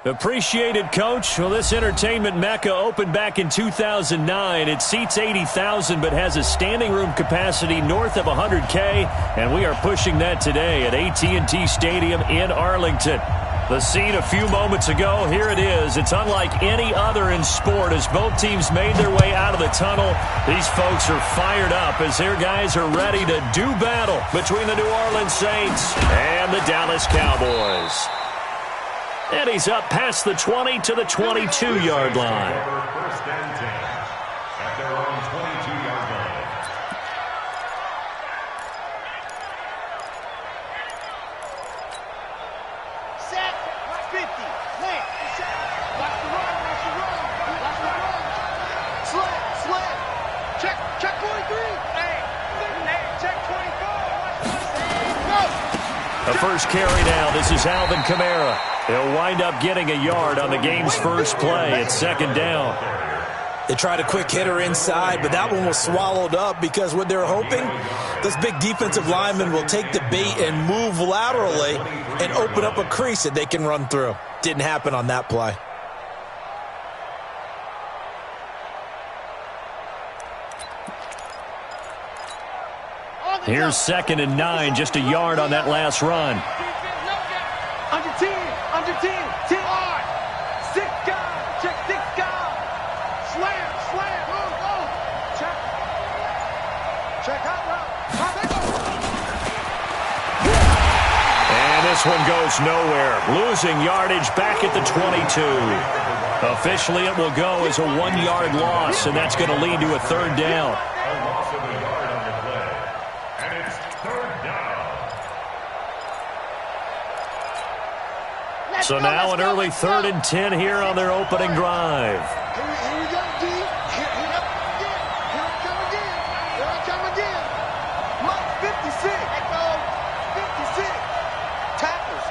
Appreciated, Coach. Well, this entertainment mecca opened back in 2009. It seats 80,000 but has a standing room capacity north of 100K, and we are pushing that today at AT&T Stadium in Arlington. The scene a few moments ago, here it is. It's unlike any other in sport as both teams made their way out of the tunnel. These folks are fired up as their guys are ready to do battle between the New Orleans Saints and the Dallas Cowboys. And he's up past the 20 to the 22-yard line. First and 10 at their own 22-yard line. Set, 50, plant, set, watch the run, watch the run, watch the run. Slant, check 43. Hey, check 24. Go. The first carry now. This is Alvin Kamara. He'll wind up getting a yard on the game's first play. It's second down. They tried a quick hitter inside, but that one was swallowed up because what they're hoping, those big defensive linemen will take the bait and move laterally and open up a crease that they can run through. Didn't happen on that play. Here's 2nd and 9, just a yard on that last run. Under 10, 10 hard. 6 guys, check 6 guys. Slam, check hot route. And this one goes nowhere. Losing yardage back at the 22. Officially, it will go as a 1-yard loss, and that's going to lead to a third down. So now an early 3rd and 10 here on their opening drive. Here we go, D. Here I come again. Mike, 56. Echo, 56. Tackles.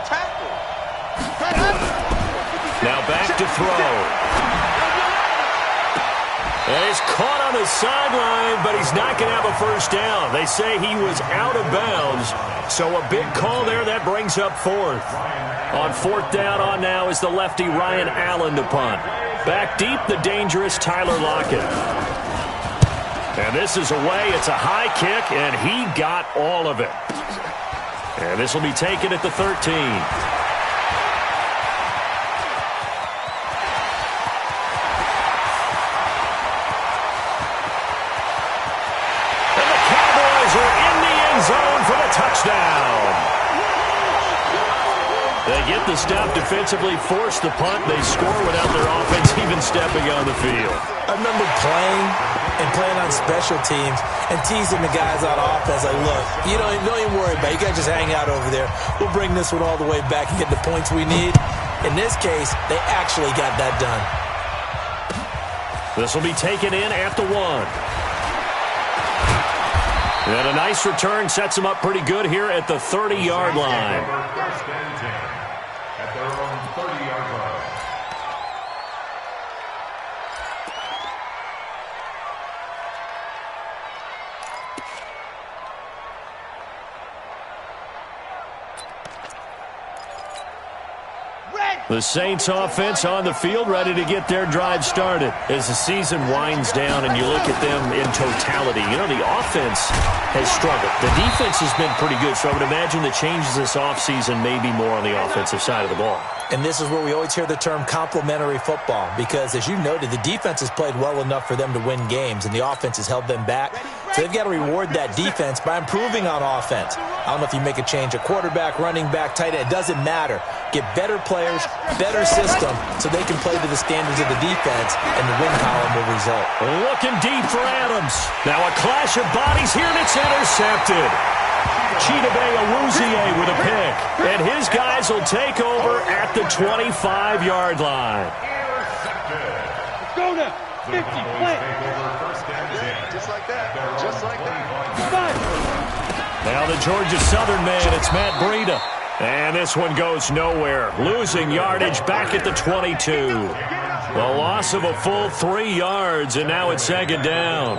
Now back to throw. And he's caught on the sideline, but he's not going to have a first down. They say he was out of bounds. So a big call there. That brings up 4th. On 4th down on now is the lefty Ryan Allen to punt. Back deep, the dangerous Tyler Lockett. And this is away. It's a high kick, and he got all of it. And this will be taken at the 13. And the Cowboys are in the end zone for the touchdown. They get the stop defensively, force the punt. They score without their offense even stepping on the field. I remember playing on special teams and teasing the guys on offense. Like, look, don't even worry about it. You guys just hang out over there. We'll bring this one all the way back and get the points we need. In this case, they actually got that done. This will be taken in at the 1. And a nice return sets them up pretty good here at the 30-yard line. First and 10 at their own 30-yard line. The Saints offense on the field ready to get their drive started. As the season winds down and you look at them in totality, the offense has struggled. The defense has been pretty good, so I would imagine the changes this offseason may be more on the offensive side of the ball. And this is where we always hear the term complementary football because, as you noted, the defense has played well enough for them to win games, and the offense has held them back. So they've got to reward that defense by improving on offense. I don't know if you make a change at quarterback, running back, tight end. It doesn't matter. Get better players, better system, so they can play to the standards of the defense, and the win column will result. Looking deep for Adams. Now a clash of bodies here, and it's intercepted. Chidobe Awuzie with a pick. And his guys will take over at the 25-yard line. Let's go now. 50, plant. Just like that. Now the Georgia Southern man, it's Matt Breida. And this one goes nowhere. Losing yardage back at the 22. The loss of a full 3 yards, and now it's second down.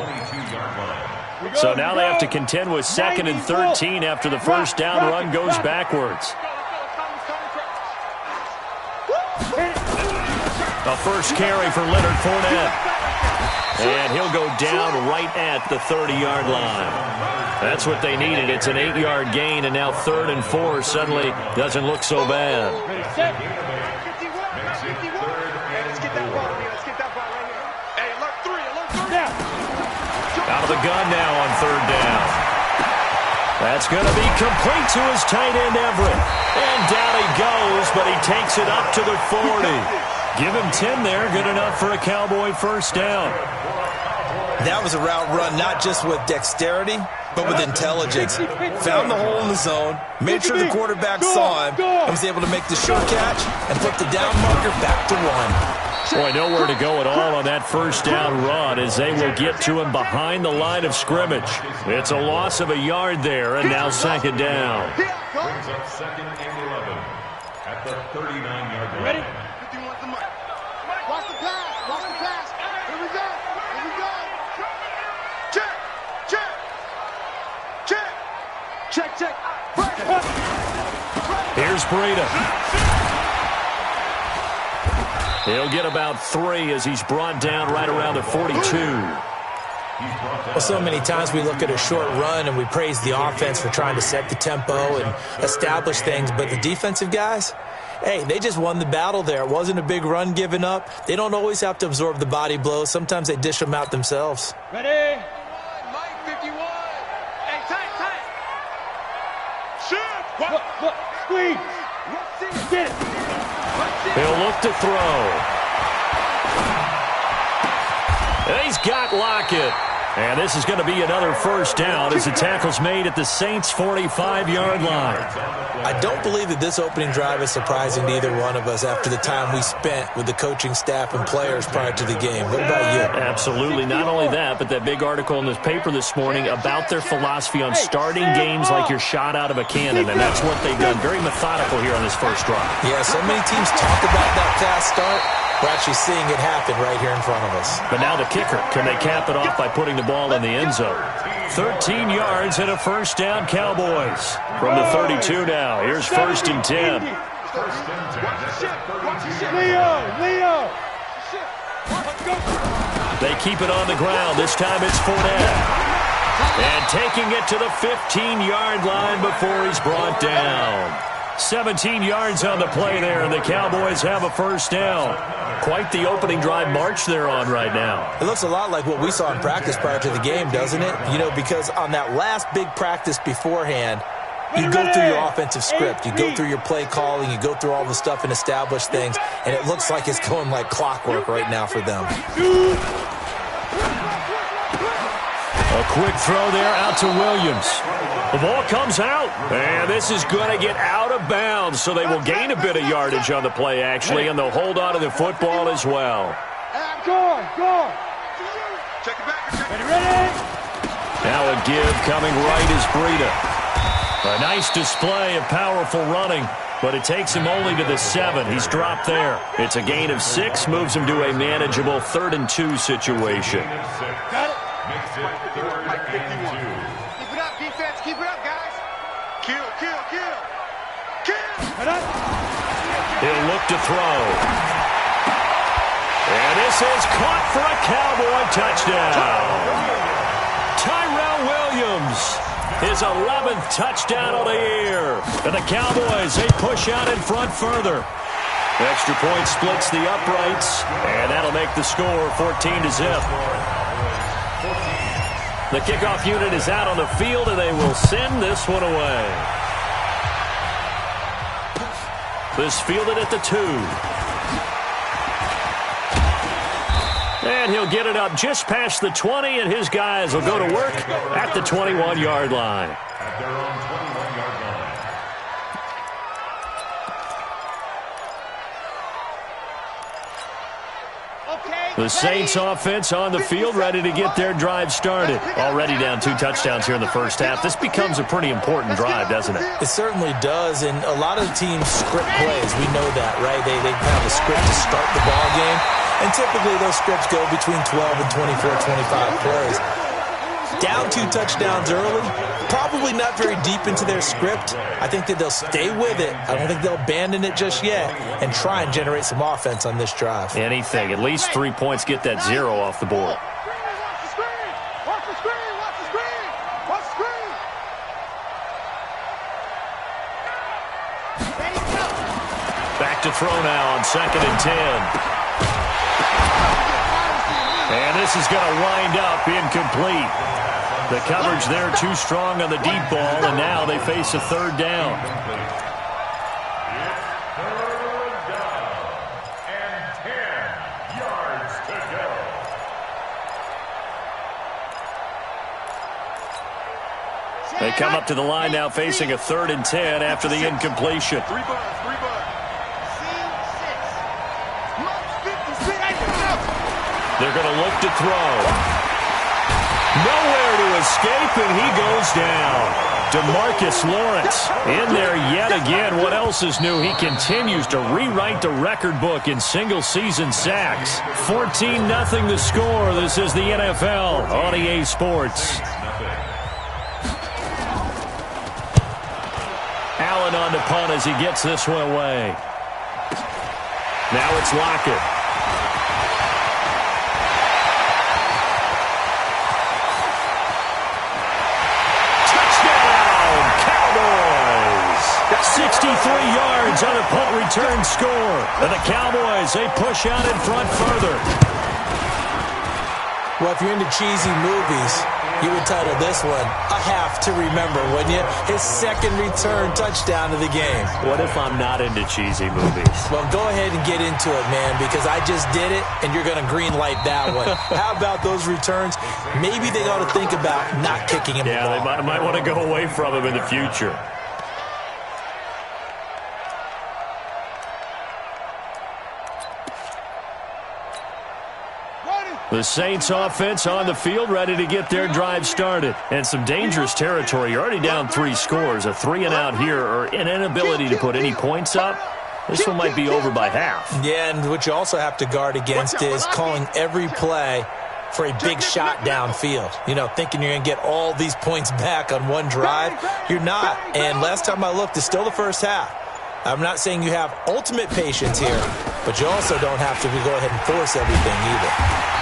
So now they have to contend with 2nd and 13 after the first down run goes backwards. A first carry for Leonard Fournette. And he'll go down right at the 30-yard line. That's what they needed. It's an 8-yard gain, and now 3rd and 4 suddenly doesn't look so bad. Out of the gun now on 3rd down. That's going to be complete to his tight end, Everett. And down he goes, but he takes it up to the 40. Give him 10 there. Good enough for a Cowboy first down. That was a route run not just with dexterity, but with intelligence. Found the hole in the zone, made sure the quarterback saw him, and was able to make the sure catch and put the down marker back to 1. Boy, nowhere to go at all on that first down run as they will get to him behind the line of scrimmage. It's a loss of a yard there, and now 2nd down. Brings up 2nd and 11 at the 39-yard line. Ready? Watch the pass. Watch the pass. Here we go. Here we go. Check. Check. Check. Check. Check. Here's Breida. He'll get about 3 as he's brought down right around the 42. Well, so many times we look at a short run and we praise the offense for trying to set the tempo and establish things, but the defensive guys, hey, they just won the battle there. It wasn't a big run given up. They don't always have to absorb the body blows. Sometimes they dish them out themselves. Ready? Mike 51. Hey, tight. Shoot. What? Squeeze. Get it. He'll look to throw. And he's got Lockett. And this is going to be another first down as the tackle's made at the Saints' 45-yard line. I don't believe that this opening drive is surprising to either one of us after the time we spent with the coaching staff and players prior to the game. What about you? Absolutely. Not only that, but that big article in the paper this morning about their philosophy on starting games like you're shot out of a cannon, and that's what they've done. Very methodical here on this first drive. Yeah, so many teams talk about that fast start. We're actually seeing it happen right here in front of us. But now the kicker. Can they cap it off by putting the ball in the end zone? 13 yards and a first down, Cowboys. From the 32 now. Here's 1st and 10. Leo. They keep it on the ground. This time it's Fournette. And taking it to the 15-yard line before he's brought down. 17 yards on the play there, and the Cowboys have a first down. Quite the opening drive march they're on right now. It looks a lot like what we saw in practice prior to the game, doesn't it? You know, because on that last big practice beforehand, you go through your offensive script, you go through your play calling, you go through all the stuff and establish things, and it looks like it's going like clockwork right now for them. A quick throw there out to Williams. The ball comes out, and this is going to get out of bounds, so they will gain a bit of yardage on the play, actually, and they'll hold on to the football as well. Go. Check it back. Ready? Now a give coming right is Breida. A nice display of powerful running, but it takes him only to the 7. He's dropped there. It's a gain of 6, moves him to a manageable 3rd and 2 situation. Got it. Makes it 3rd and 2. Keep it up, defense. Keep it up, guys. Kill. He'll look to throw. And this is caught for a Cowboy touchdown. Tyrell Williams, his 11th touchdown of the year. And the Cowboys, they push out in front further. Extra point splits the uprights, and that'll make the score 14-0. The kickoff unit is out on the field, and they will send this one away. This fielded at the 2. And he'll get it up just past the 20, and his guys will go to work at the 21-yard line. At their own 21-yard line. The Saints offense on the field, ready to get their drive started. Already down 2 touchdowns here in the first half. This becomes a pretty important drive, doesn't it? It certainly does, and a lot of teams script plays. We know that, right? They have a script to start the ball game, and typically those scripts go between 12 and 24, 25 plays. down 2 touchdowns early, probably not very deep into their script. I think that they'll stay with it. I don't think they'll abandon it just yet and try and generate some offense on this drive. Anything. At least 3 points, get that 0 off the board. Back to throw now on 2nd and 10. And this is going to wind up incomplete. The coverage there too strong on the deep ball, and now they face a 3rd down. They come up to the line now facing a 3rd and 10 after the incompletion. They're going to look to throw. Nowhere to escape, and he goes down. DeMarcus Lawrence in there yet again. What else is new? He continues to rewrite the record book in single-season sacks. 14-0 the score. This is the NFL on EA Sports. Allen on the punt as he gets this one away. Now it's Lockett. Touchdown, Cowboys! 63 yards on a punt return score. And the Cowboys, they push out in front further. Well, if you're into cheesy movies, you would title this one "I Have to Remember," wouldn't you? His 2nd return touchdown of the game. What if I'm not into cheesy movies? Well, go ahead and get into it, man, because I just did it, and you're going to green light that one. How about those returns? Maybe they ought to think about not kicking him the ball. Yeah, they might want to go away from him in the future. The Saints offense on the field, ready to get their drive started. And some dangerous territory. You're already down 3 scores. A 3-and-out here, or an inability to put any points up. This one might be over by half. Yeah, and what you also have to guard against is calling every play for a big shot downfield. You know, thinking you're going to get all these points back on one drive. You're not. And last time I looked, it's still the first half. I'm not saying you have ultimate patience here, but you also don't have to go ahead and force everything either.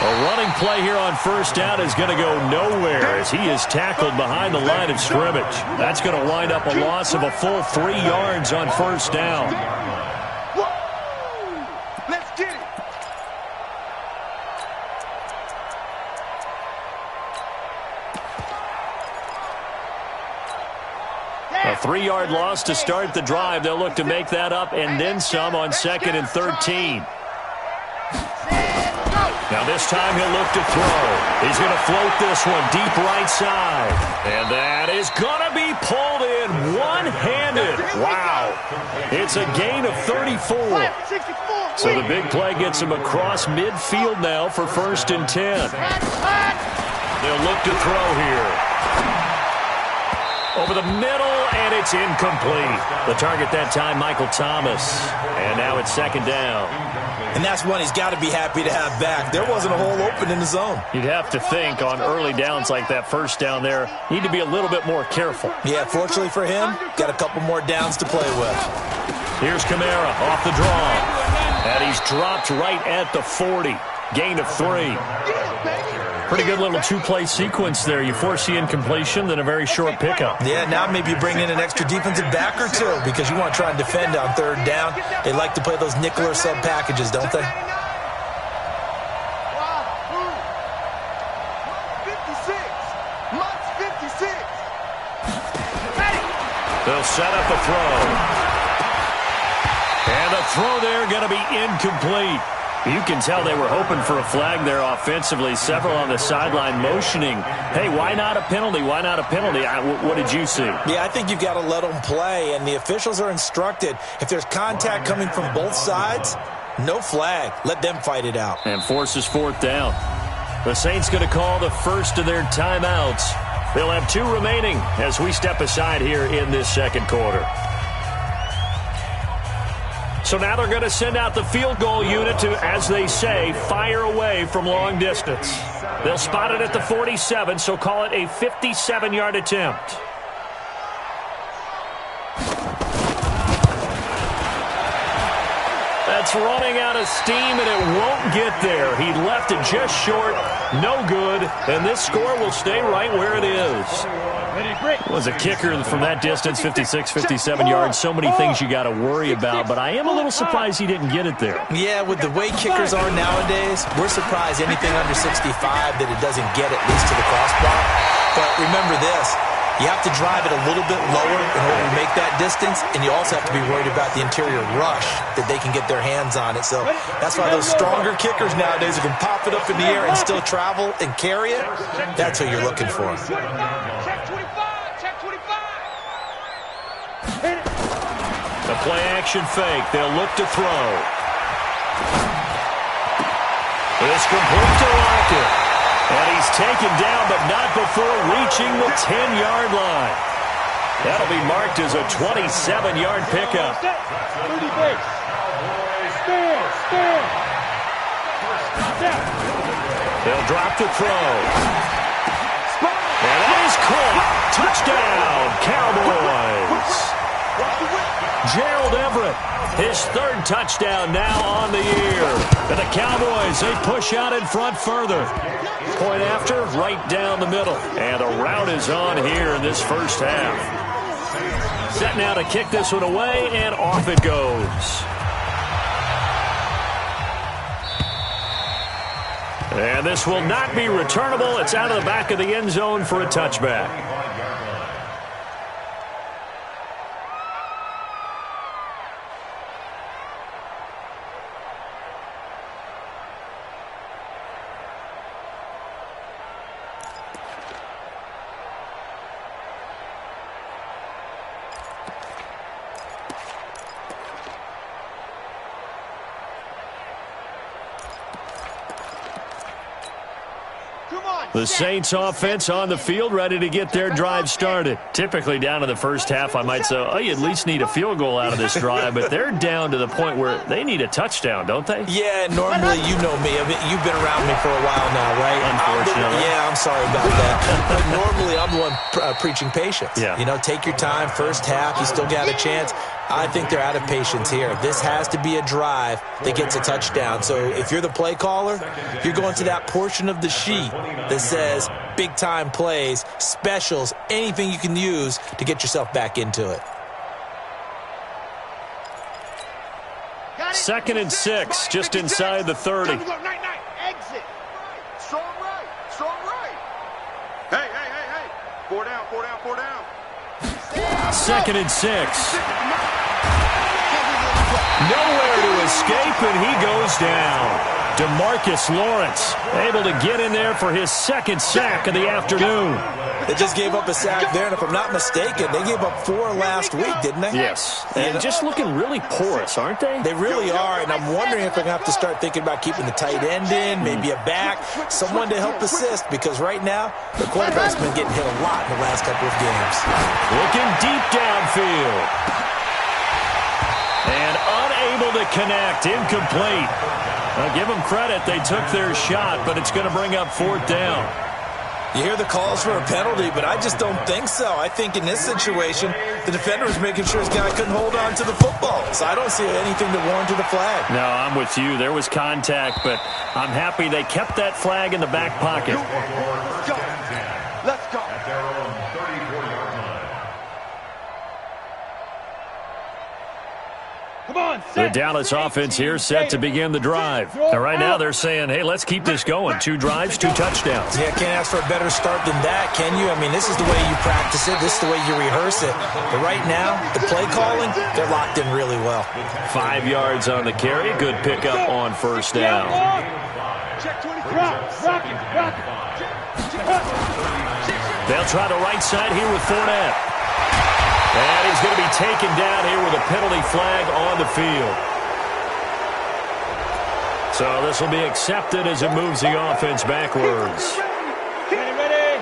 A running play here on 1st down is going to go nowhere as he is tackled behind the line of scrimmage. That's going to wind up a loss of a full 3 yards on 1st down. Let's get it. A 3-yard loss to start the drive. They'll look to make that up and then some on 2nd and 13. Now this time he'll look to throw. He's going to float this one deep right side. And that is going to be pulled in one-handed. Wow. It's a gain of 34. So the big play gets him across midfield now for 1st and 10. They'll look to throw here. Over the middle, and it's incomplete. The target that time, Michael Thomas. And now it's 2nd down. And that's one he's got to be happy to have back. There wasn't a hole open in the zone. You'd have to think on early downs like that 1st down there, need to be a little bit more careful. Yeah, fortunately for him, got a couple more downs to play with. Here's Kamara off the draw. And he's dropped right at the 40. Gain of 3. Pretty good little 2-play sequence there. You force the incompletion, then a very short pickup. Yeah, now maybe you bring in an extra defensive back or 2 because you want to try and defend on 3rd down. They like to play those nickel or sub packages, don't they? 56. Much 56. They'll set up a throw. And the throw there going to be incomplete. You can tell they were hoping for a flag there offensively. Several on the sideline motioning, hey, why not a penalty? Why not a penalty? What did you see? Yeah, I think you've got to let them play, and the officials are instructed. If there's contact coming from both sides, no flag. Let them fight it out. And forces 4th down. The Saints going to call the first of their timeouts. They'll have 2 remaining as we step aside here in this 2nd quarter. So now they're going to send out the field goal unit to, as they say, fire away from long distance. They'll spot it at the 47, so call it a 57-yard attempt. That's running out of steam, and it won't get there. He left it just short, no good, and this score will stay right where it is. Was a kicker from that distance, 56, 57 yards. So many things you got to worry about, but I am a little surprised he didn't get it there. Yeah, with the way kickers are nowadays, we're surprised anything under 65 that it doesn't get at least to the crossbar. But remember this, you have to drive it a little bit lower in order to make that distance, and you also have to be worried about the interior rush that they can get their hands on it. So that's why those stronger kickers nowadays who can pop it up in the air and still travel and carry it, that's who you're looking for. The play-action fake. They'll look to throw. It's complete to Lockett. And he's taken down, but not before reaching the 10-yard line. That'll be marked as a 27-yard pickup. They'll drop the throw. And that is caught. Touchdown, Cowboys. Gerald Everett, his third touchdown now on the year. And the Cowboys, they push out in front further. Point after, right down the middle. And the route is on here in this first half. Set now to kick this one away, and off it goes. And this will not be returnable. It's out of the back of the end zone for a touchback. The Saints offense on the field, ready to get their drive started. Typically down in the first half, I might say, oh, you at least need a field goal out of this drive, but they're down to the point where they need a touchdown, don't they? Yeah, normally, you know me. I mean, you've been around me for a while now, right? Unfortunately. I'm sorry about that. But normally, I'm the one preaching patience. Yeah. You know, take your time. First half, you still got a chance. I think they're out of patience here. This has to be a drive that gets a touchdown. So if you're the play caller, you're going to that portion of the sheet that says big-time plays, specials, anything you can use to get yourself back into it. 2nd and 6, just inside the 30. Exit. Strong right. Strong right. Hey. 4 down. 2nd and 6. Nowhere to escape, and he goes down. DeMarcus Lawrence able to get in there for his second sack of the afternoon. They just gave up a sack there, and if I'm not mistaken, they gave up 4 last week, didn't they? Yes. And just looking really porous, aren't they? They really are, and I'm wondering if they're going to have to start thinking about keeping the tight end in, maybe a back, someone to help assist, because right now, the quarterback's been getting hit a lot in the last couple of games. Looking deep downfield. And unable to connect, incomplete. I'll give them credit, they took their shot, but it's going to bring up 4th down. You hear the calls for a penalty, but I just don't think so. I think in this situation, the defender was making sure his guy couldn't hold on to the football. So I don't see anything that warranted a flag. No, I'm with you. There was contact, but I'm happy they kept that flag in the back pocket. Let's go. At their own 34-yard line. Come on, The Dallas offense here set to begin the drive. And right now they're saying, hey, let's keep this going. 2 drives, 2 touchdowns. Yeah, can't ask for a better start than that, can you? I mean, this is the way you practice it. This is the way you rehearse it. But right now, the play calling, they're locked in really well. 5 yards on the carry. Good pickup on first down. Check 20. Rock it. They'll try the right side here with Fournette. And he's going to be taken down here with a penalty flag on the field. So this will be accepted as it moves the offense backwards. Ready.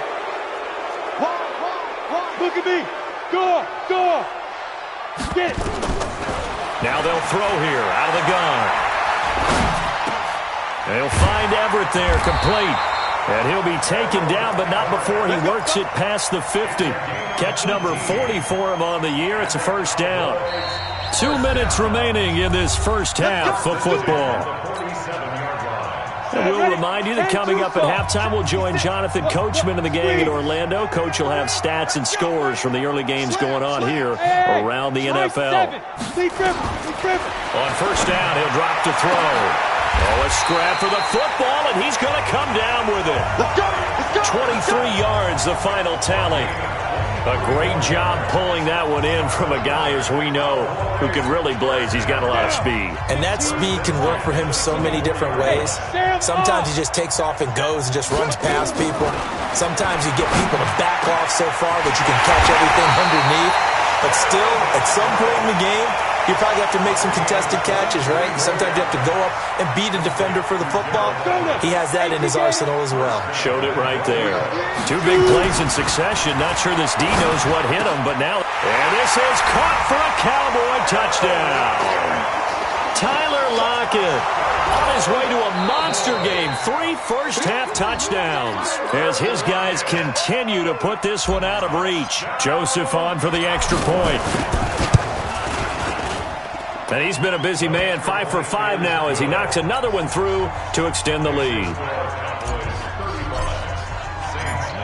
Look at me. Go. Get it. Now they'll throw here out of the gun. They'll find Everett there, complete. And he'll be taken down, but not before he works it past the 50. Catch number 40 for him on the year. It's a first down. 2 minutes remaining in this first half of football. And we'll remind you that coming up at halftime, we'll join Jonathan Coachman and the gang in Orlando. Coach will have stats and scores from the early games going on here around the NFL. On first down, he'll drop to throw. Oh, a scrap for the football, and he's going to come down with it. 23 yards, the final tally. A great job pulling that one in from a guy, as we know, who can really blaze. He's got a lot of speed. And that speed can work for him so many different ways. Sometimes he just takes off and goes and just runs past people. Sometimes you get people to back off so far that you can catch everything underneath. But still, at some point in the game, you probably have to make some contested catches, right? Sometimes you have to go up and beat a defender for the football. He has that in his arsenal as well. Showed it right there. 2 big plays in succession. Not sure this D knows what hit him, but now... And this is caught for a Cowboy touchdown. Tyler Lockett on his way to a monster game. 3 first-half touchdowns as his guys continue to put this one out of reach. Joseph on for the extra point. And he's been a busy man, 5 for 5 now as he knocks another one through to extend the lead.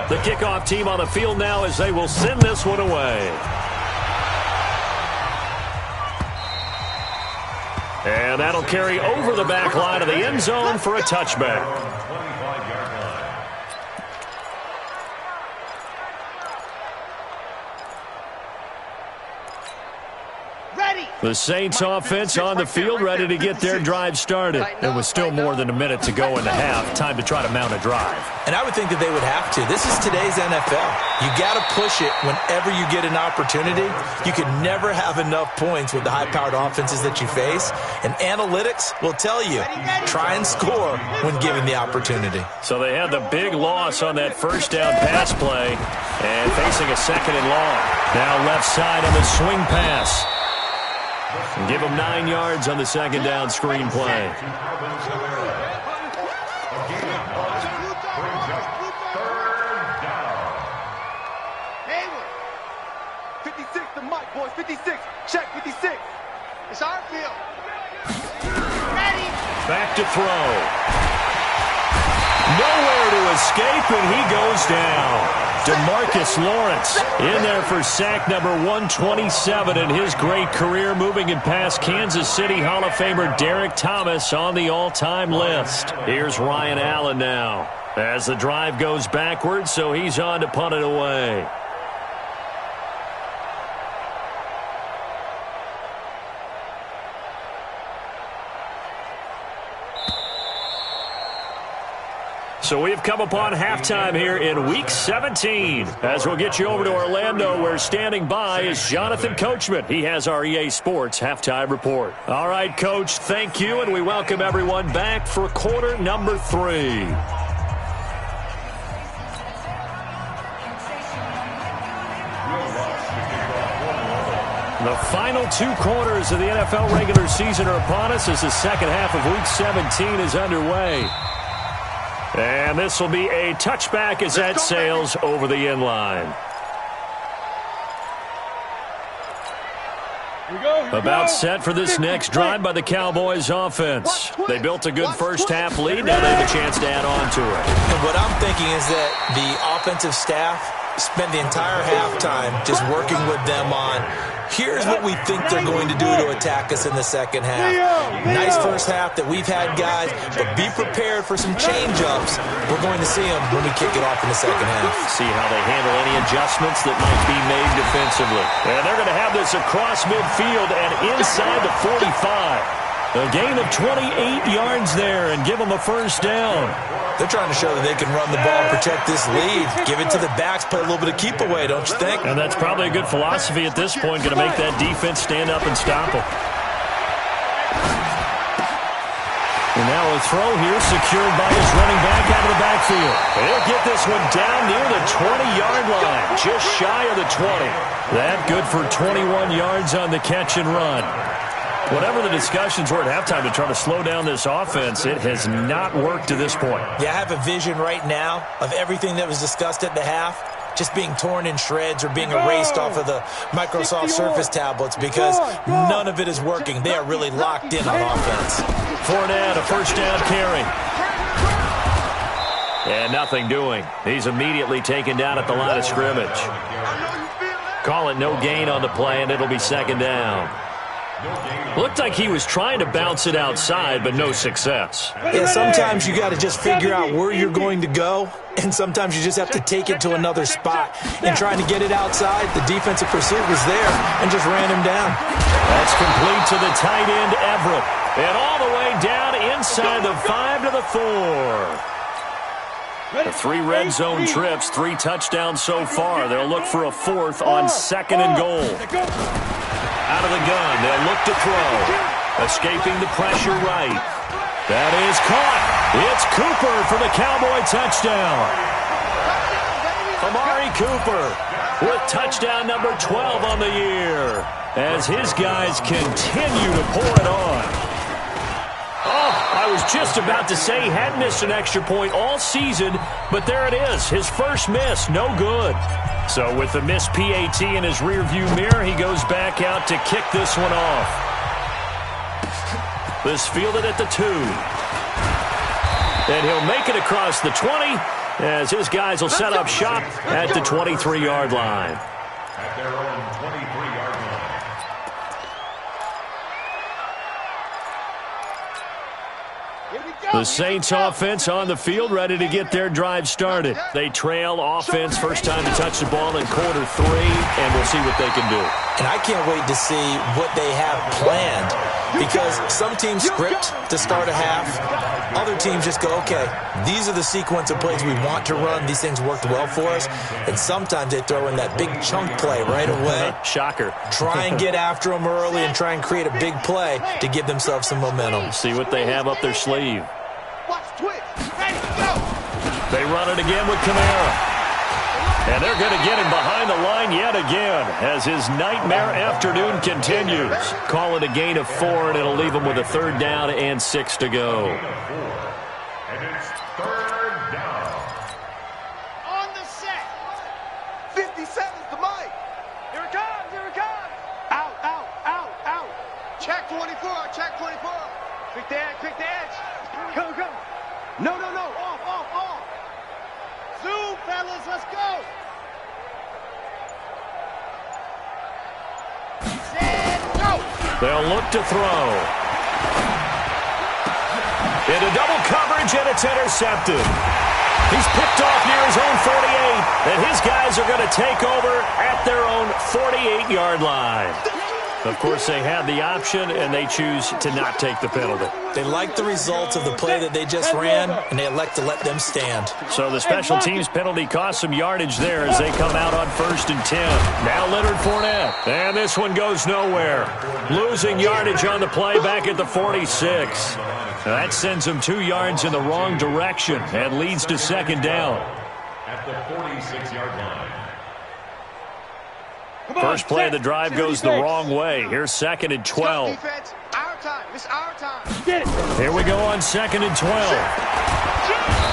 The kickoff team on the field now as they will send this one away. And that'll carry over the back line of the end zone for a touchback. The Saints offense on the field, ready to get their drive started. It was still more than a minute to go in the half. Time to try to mount a drive. And I would think that they would have to. This is today's NFL. You got to push it whenever you get an opportunity. You can never have enough points with the high-powered offenses that you face. And analytics will tell you, try and score when given the opportunity. So they had the big loss on that first down pass play and facing a second and long. Now left side on the swing pass. And give him 9 yards on the second down screen play. Hayward. 56 to Mike, boys. 56. Check 56. It's our field. Ready. Back to throw. Nowhere to escape, and he goes down. DeMarcus Lawrence in there for sack number 127 in his great career, moving it past Kansas City Hall of Famer Derek Thomas on the all-time list. Here's Ryan Allen now as the drive goes backwards, so he's on to punt it away. So we've come upon halftime here in Week 17. As we'll get you over to Orlando, where standing by is Jonathan Coachman. He has our EA Sports halftime report. All right, Coach, thank you, and we welcome everyone back for quarter number 3. The final 2 quarters of the NFL regular season are upon us as the second half of Week 17 is underway. And this will be a touchback as that sails over the end line. About set for this next drive by the Cowboys offense. They built a good first half lead. Now they have a chance to add on to it. And what I'm thinking is that the offensive staff spent the entire halftime just working with them on, here's what we think they're going to do to attack us in the second half. Nice first half that we've had, guys, but be prepared for some change-ups. We're going to see them when we kick it off in the second half. See how they handle any adjustments that might be made defensively. And they're going to have this across midfield and inside the 45. A gain of 28 yards there and give them a first down. They're trying to show that they can run the ball and protect this lead. Give it to the backs, play a little bit of keep away, don't you think? And that's probably a good philosophy at this point, going to make that defense stand up and stop them. And now a throw here secured by his running back out of the backfield. He'll get this one down near the 20-yard line, just shy of the 20. That good for 21 yards on the catch and run. Whatever the discussions were at halftime to try to slow down this offense, it has not worked to this point. Yeah, I have a vision right now of everything that was discussed at the half just being torn in shreds or being erased off of the Microsoft Surface tablets because none of it is working. They are really locked in on offense. Fournette, a first down carry. And nothing doing. He's immediately taken down at the line of scrimmage. Call it no gain on the play, and it'll be second down. Looked like he was trying to bounce it outside, but no success. Yeah, sometimes you got to just figure out where you're going to go, and sometimes you just have to take it to another spot. In trying to get it outside, the defensive pursuit was there and just ran him down. That's complete to the tight end, Everett. And all the way down inside the 5 to the 4. The 3 red zone trips, 3 touchdowns so far. They'll look for a 4th on 2nd and goal. Out of the gun, they'll look to throw. Escaping the pressure right. That is caught. It's Cooper for the Cowboy touchdown. Amari Cooper with touchdown number 12 on the year as his guys continue to pour it on. Oh, I was just about to say he hadn't missed an extra point all season, but there it is. His first miss, no good. So with the missed PAT in his rearview mirror, he goes back out to kick this one off. This fielded at the 2. And he'll make it across the 20 as his guys will set up shop at the 23-yard line. At their own 23-yard line. The Saints offense on the field, ready to get their drive started. They trail offense, first time to touch the ball in quarter 3, and we'll see what they can do. And I can't wait to see what they have planned because some teams script to start a half. Other teams just go, okay, these are the sequence of plays we want to run. These things worked well for us. And sometimes they throw in that big chunk play right away. Shocker. Try and get after them early and try and create a big play to give themselves some momentum. See what they have up their sleeve. Watch twitch. Ready, go. They run it again with Kamara. And they're going to get him behind the line yet again as his nightmare afternoon continues. Call it a gain of 4, and it'll leave him with a 3rd down and 6 to go. And it's 3rd down. On the set. 57's the mic. Here it comes, here it comes. Out, out, out, out. Check 24, check 24. Quick the edge, quick the edge. Go, go. No, no, no, off, off, off. Zoom, fellas, let's go. Set, go. They'll look to throw. Into double coverage, and it's intercepted. He's picked off near his own 48, and his guys are going to take over at their own 48-yard line. Of course, they had the option, and they choose to not take the penalty. They like the results of the play that they just ran, and they elect to let them stand. So the special teams penalty cost some yardage there as they come out on 1st and 10. Now Leonard Fournette, and this one goes nowhere. Losing yardage on the play back at the 46. That sends them 2 yards in the wrong direction and leads to 2nd down. At the 46-yard line. First play of the drive goes the wrong way. Here's 2nd and 12. Defense, our time. It's our time. Here we go on 2nd and 12.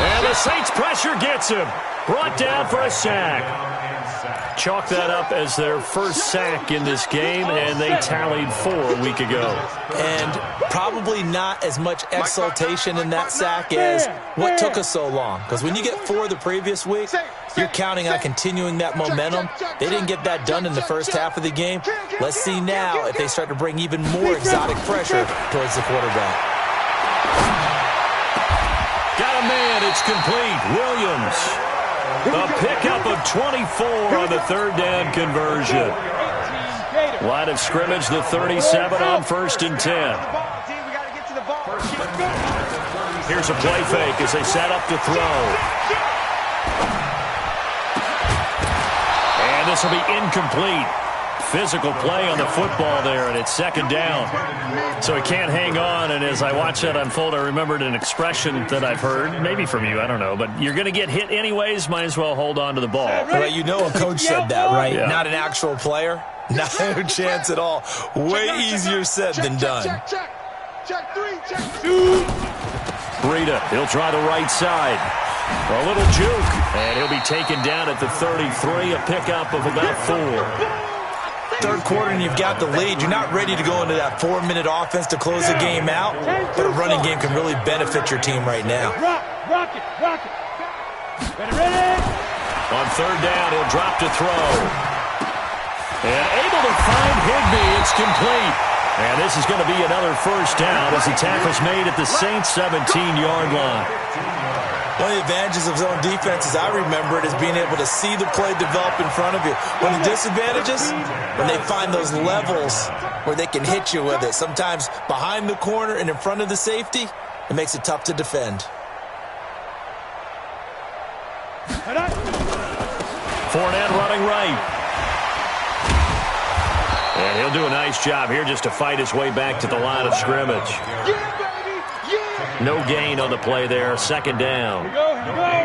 And the Saints pressure gets him. Brought down for a sack. Chalk that up as their first sack in this game, and they tallied 4 a week ago. And probably not as much exultation in that sack as what took us so long. Because when you get 4 the previous week, you're counting on continuing that momentum. They didn't get that done in the first half of the game. Let's see now if they start to bring even more exotic pressure towards the quarterback. Got a man. It's complete. Williams. A pickup of 24 on the 3rd down conversion. Line of scrimmage, the 37 on 1st and 10. Here's a play fake as they set up to throw. And this will be incomplete. Physical play on the football there, and it's 2nd down. So he can't hang on, and as I watch that unfold, I remembered an expression that I've heard, maybe from you, I don't know, but you're going to get hit anyways, might as well hold on to the ball. Well, you know a coach said that, right? Yeah. Not an actual player. No chance at all. Way easier said than done. Check 3, check 2. Breida, he'll try the right side. A little juke, and he'll be taken down at the 33, a pickup of about 4. Third quarter and you've got the lead. You're not ready to go into that 4-minute offense to close the game out, but a running game can really benefit your team right now. Rock it. Ready. On third down, he'll drop to throw. And able to find Higbee. It's complete. And this is going to be another first down as the tackle's made at the Saints' 17-yard line. One of the advantages of zone defense, as I remember it, is being able to see the play develop in front of you. One of the disadvantages, when they find those levels where they can hit you with it, sometimes behind the corner and in front of the safety, it makes it tough to defend. Fournette running right. And he'll do a nice job here just to fight his way back to the line of scrimmage. Yeah, baby. Yeah. No gain on the play there. Second down. Here we go.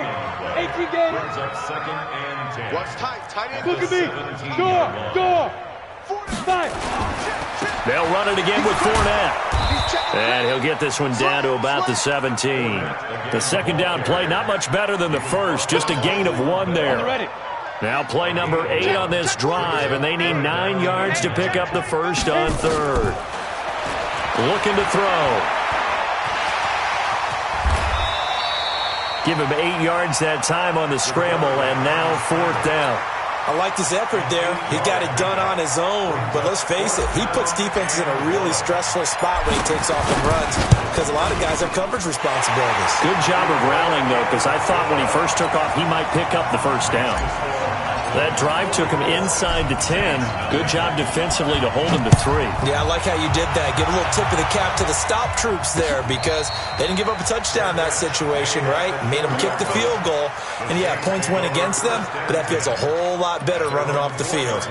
18 games. Brings up 2nd and 10. Watch tight end. Look at me. Door. 5. They'll run it again with Fournette. And he'll get this one down to about the 17. The second down play, not much better than the first. Just a gain of 1 there. Now play number 8 on this drive, and they need 9 yards to pick up the first on third. Looking to throw. Give him 8 yards that time on the scramble, and now 4th down. I like his effort there. He got it done on his own. But let's face it, he puts defenses in a really stressful spot when he takes off and runs because a lot of guys have coverage responsibilities. Good job of rallying, though, because I thought when he first took off, he might pick up the first down. That drive took him inside the 10. Good job defensively to hold him to 3. Yeah, I like how you did that. Give a little tip of the cap to the stop troops there because they didn't give up a touchdown in that situation, right? Made them kick the field goal. And, yeah, points went against them, but that feels a whole lot better running off the field.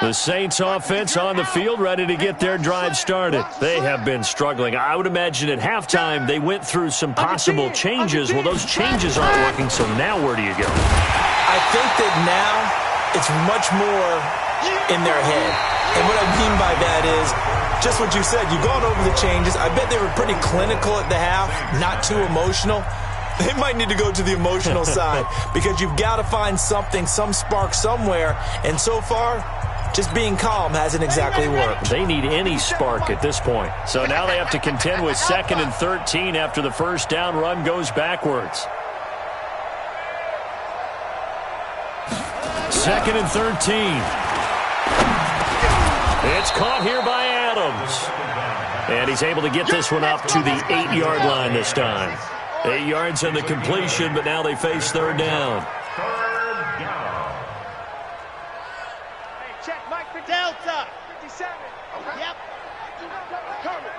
The Saints offense on the field ready to get their drive started. They have been struggling. I would imagine at halftime they went through some possible changes. Well, those changes aren't working, so now where do you go? I think that now it's much more in their head. And what I mean by that is just what you said. You've gone over the changes. I bet they were pretty clinical at the half, not too emotional. They might need to go to the emotional side because you've got to find something, some spark somewhere. And so far, just being calm hasn't exactly worked. They need any spark at this point. So now they have to contend with 2nd and 13 after the first down run goes backwards. 2nd and 13. It's caught here by Adams. And he's able to get this one up to the 8-yard line this time. 8 yards on the completion, but now they face third down. Check Mike for Delta. 57. Okay. Yep. Coming.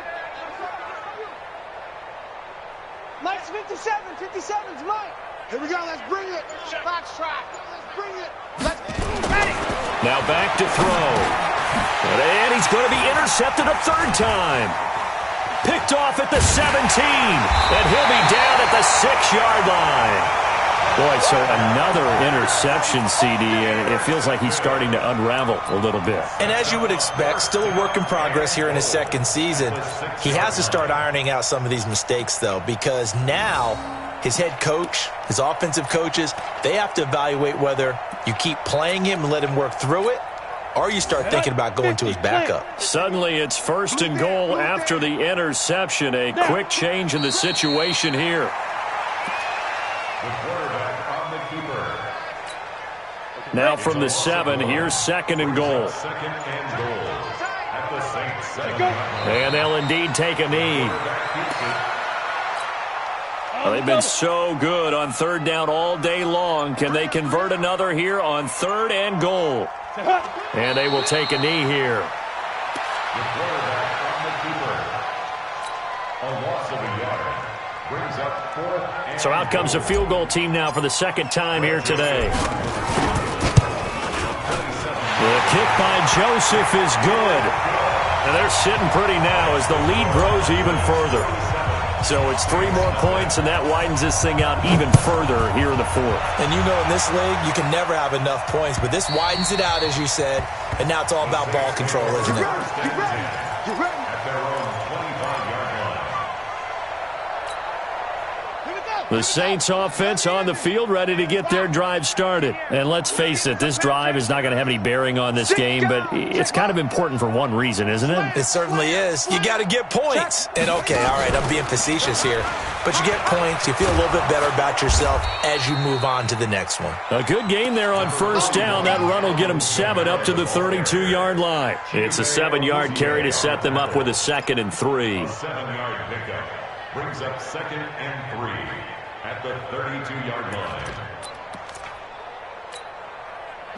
Mike's 57. 57's Mike. Here we go. Let's bring it. Fox track. Let's bring it. Let's ready. Now back to throw. And he's going to be intercepted a third time. Picked off at the 17. And he'll be down at the 6-yard line. Boy, so another interception, CD, and it feels like he's starting to unravel a little bit. And as you would expect, still a work in progress here in his second season. He has to start ironing out some of these mistakes, though, because now his head coach, his offensive coaches, they have to evaluate whether you keep playing him and let him work through it, or you start thinking about going to his backup. Suddenly it's 1st and goal after the interception. A quick change in the situation here. Now from the 7, here's 2nd and goal. And they'll indeed take a knee. Well, they've been so good on third down all day long. Can they convert another here on 3rd and goal? And they will take a knee here. So out comes a field goal team now for the 2nd time here today. The kick by Joseph is good. And they're sitting pretty now as the lead grows even further. So it's 3 more points, and that widens this thing out even further here in the fourth. And you know in this league, you can never have enough points, but this widens it out, as you said, and now it's all about ball control, isn't it? You ready? At their own 25-yard line. The Saints offense on the field, ready to get their drive started. And let's face it, this drive is not going to have any bearing on this game, but it's kind of important for one reason, isn't it? It certainly is. You got to get points. And okay, all right, I'm being facetious here, but you get points, you feel a little bit better about yourself as you move on to the next one. A good gain there on first down. That run will get them 7 up to the 32-yard line. It's a 7-yard carry to set them up with a 2nd and 3. 7-yard pickup brings up 2nd and 3 at the 32-yard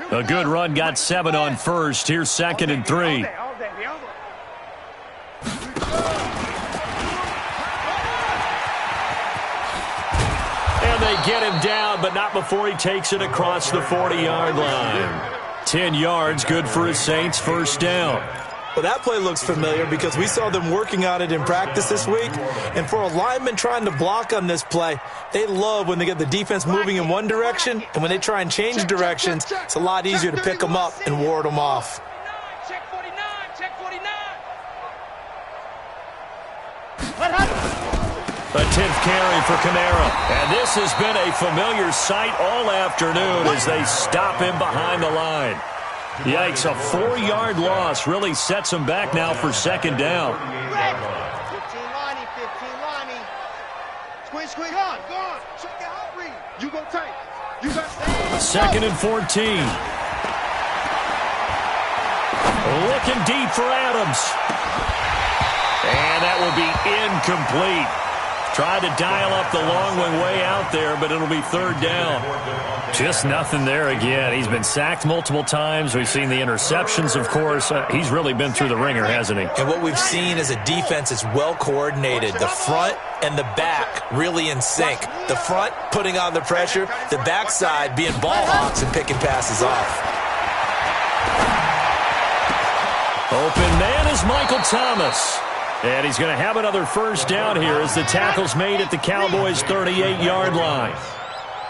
line. A good run got 7 on first. Here's 2nd and 3. And they get him down, but not before he takes it across the 40-yard line. 10 yards, good for his Saints, first down. Well, that play looks familiar because we saw them working on it in practice this week. And for a lineman trying to block on this play, they love when they get the defense moving in one direction. And when they try and change directions, it's a lot easier to pick them up and ward them off. Check 49, check 49. A 10th carry for Kamara. And this has been a familiar sight all afternoon as they stop him behind the line. Yikes, a 4-yard loss really sets him back now for 2nd down. 15 Lonnie, 15 Lonnie. Squeeze, go on. Check it out, read. You go tight. You got stay. 2nd and 14. Looking deep for Adams. And that will be incomplete. Tried to dial up the long one way out there, but it'll be 3rd down. Just nothing there again. He's been sacked multiple times. We've seen the interceptions, of course. He's really been through the ringer, hasn't he? And what we've seen is a defense that's well coordinated. The front and the back really in sync. The front putting on the pressure, the backside being ball hawks and picking passes off. Open man is Michael Thomas. And he's going to have another first down here as the tackle's made at the Cowboys' 38-yard line.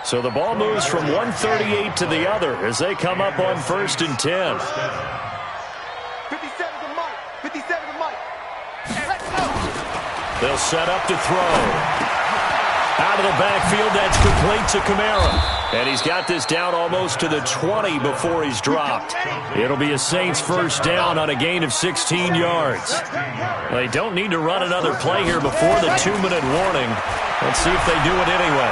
So the ball moves from 138 to the other as they come up on 1st and 10. 57 to Mike. 57 to Mike. They'll set up to throw. Out of the backfield, that's complete to Kamara. And he's got this down almost to the 20 before he's dropped. It'll be a Saints first down on a gain of 16 yards. They don't need to run another play here before the 2-minute warning. Let's see if they do it anyway.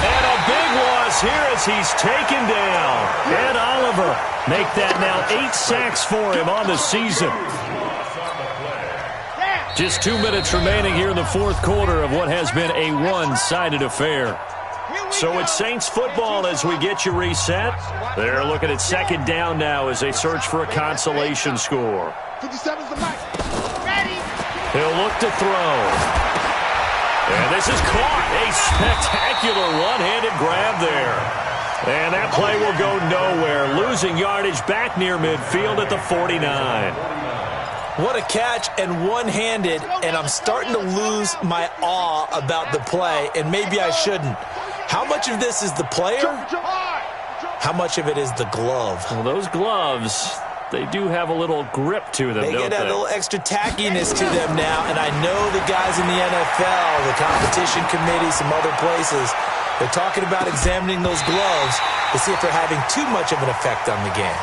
And a big loss here as he's taken down. Ed Oliver make that now 8 sacks for him on the season. Just 2 minutes remaining here in the fourth quarter of what has been a one-sided affair. So it's Saints football as we get you reset. They're looking at 2nd down now as they search for a consolation score. 57's the Mike. Ready. He'll look to throw. And this is caught. A spectacular one-handed grab there. And that play will go nowhere. Losing yardage back near midfield at the 49. What a catch and one-handed, and I'm starting to lose my awe about the play, and maybe I shouldn't. How much of this is the player? How much of it is the glove? Well, those gloves, they do have a little grip to them, They don't get a they? little extra tackiness to them now, and I know the guys in the NFL, the competition committee, some other places, they're talking about examining those gloves to see if they're having too much of an effect on the game.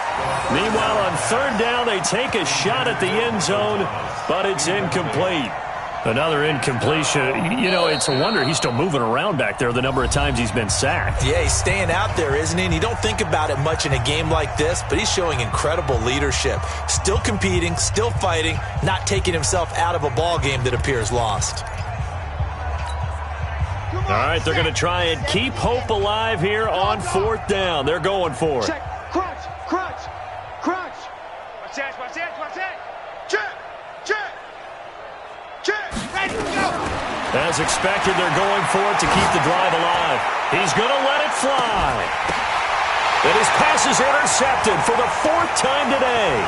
Meanwhile, on 3rd down, they take a shot at the end zone, but it's incomplete. Another incompletion. You know, it's a wonder he's still moving around back there the number of times he's been sacked. Yeah, he's staying out there, isn't he? And you don't think about it much in a game like this, but he's showing incredible leadership. Still competing, still fighting, not taking himself out of a ball game that appears lost. All right, they're going to try and keep hope alive here on 4th down. They're going for it. Check. Crunch. Watch that. Check. Ready, go. As expected, they're going for it to keep the drive alive. He's going to let it fly. And his pass is intercepted for the 4th time today.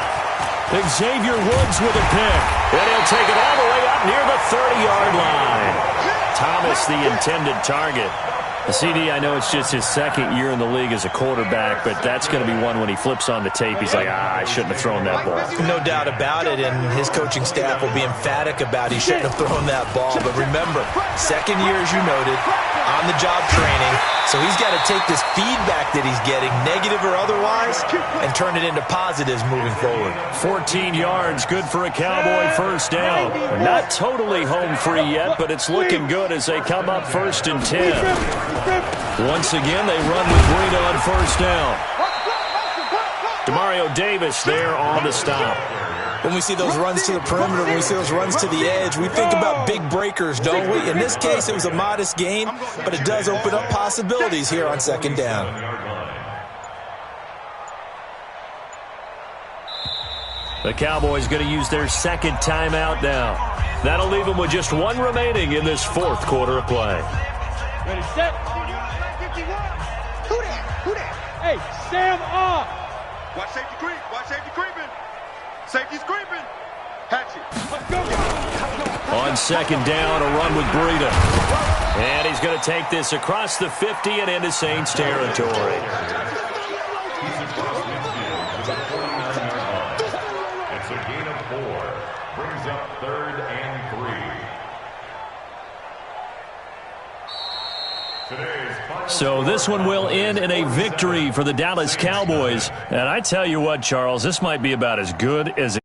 Xavier Woods with a pick. And he'll take it all the way up near the 30-yard line. Thomas, the intended target. The CD, I know it's just his 2nd year in the league as a quarterback, but that's going to be one when he flips on the tape. He's like, I shouldn't have thrown that ball. No doubt about it, and his coaching staff will be emphatic about he shouldn't have thrown that ball. But remember, 2nd year, as you noted, on-the-job training, so he's got to take this feedback that he's getting, negative or otherwise, and turn it into positives moving forward. 14 yards, good for a Cowboy first down. Not totally home free yet, but it's looking good as they come up 1st and 10. Once again, they run with Breida on first down. Demario Davis there on the stop. When we see those runs to the perimeter, when we see those runs to the edge, we think about big breakers, don't we? In this case, it was a modest gain, but it does open up possibilities here on 2nd down. The Cowboys going to use their 2nd timeout now. That'll leave them with just 1 remaining in this 4th quarter of play. Ready, set. 51. Who that? Hey, Sam off. Watch safety creep. Watch safety creeping. Safety's creeping. Hatchet. Let's go. On 2nd down, a run with Breida. And he's going to take this across the 50 and into Saints territory. It's a gain of 4. Brings up 3rd and 3. So this one will end in a victory for the Dallas Cowboys. And I tell you what, Charles, this might be about as good as